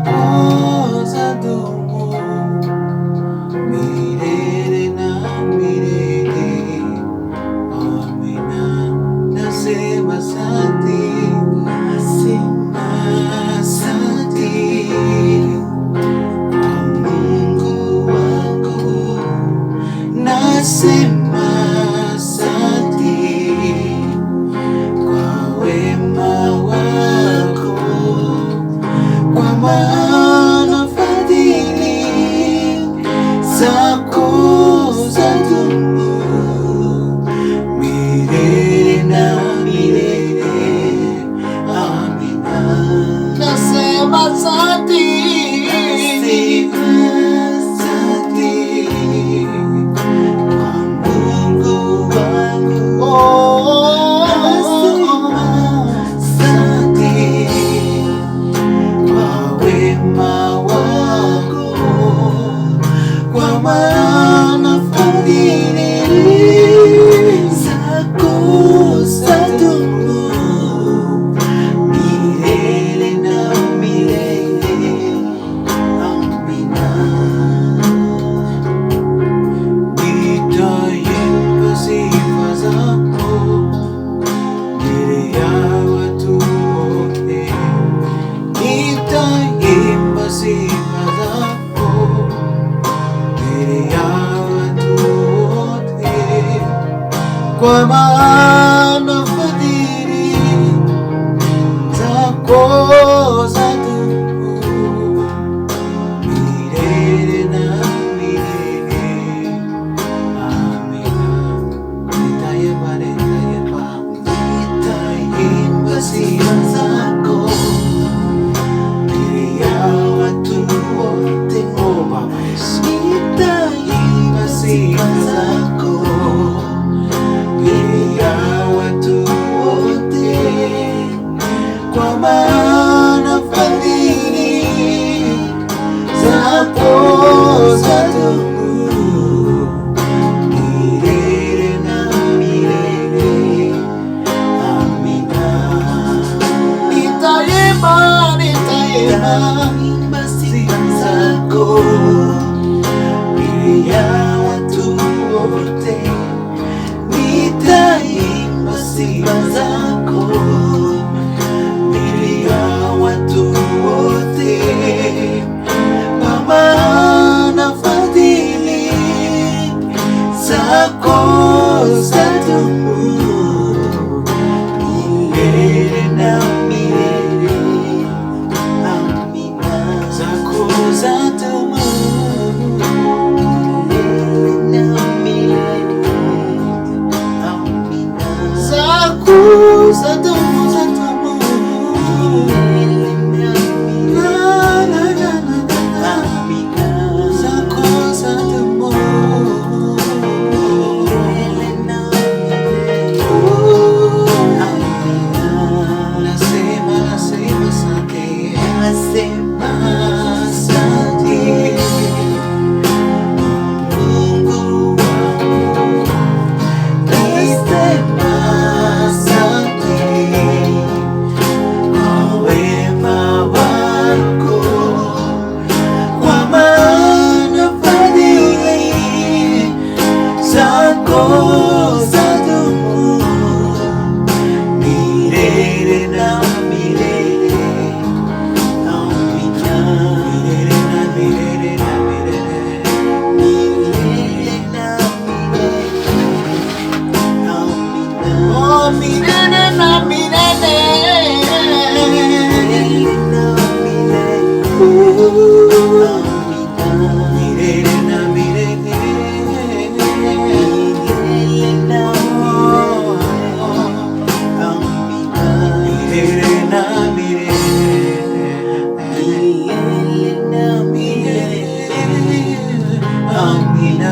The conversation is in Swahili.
zako zadumu milele na milele. Amina. Nasema asante, nasema asante kwa Mungu wangu, nasema asante kwa wema wako, kwa maana fadhili zako zadumu milele na milele. Amina. Nasema asante, asante kwa Mungu wangu, nasema asante kwa wema wako, kwa maana fadhili zako zadumu milele na milele. Amina. Nitaimba sifa zako mbele ya watu wote, nitaimba sifa zako mbele ya watu wote, kwa maana fadhili zako zadumu milele na milele. Amina. Nitaimba, nitaimba sifa zako mbele ya watu wote. Oh Baba Yesu, nitaimba sifa zako mbele ya watu wote, kwa maana fadhili zako zadumu milele na milele. Amina. Nitaimba, nitaimba sifa zako mbele ya watu wote, nitaimba sifa zako mbele ya watu wote, kwa maana fadhili zako zadumu milele na milele. Amina. Zako zadumu milele na milele. Amina. Zako zadumu, zadumu milele na milele. Amina. Zako zadumu milele na milele. Amina. Nasema asante, nasema asante Mungu wangu, nasema asante kwa wema wako, kwa maana fadhili zako zadumu milele na milele. Amina. Milele na milele na milele. Milele na milele. Amina. Oh, milele na milele. Milele na milele. Amina. Milele na milele. Milele na milele. Amina. Milele na milele. Milele na milele. Amina.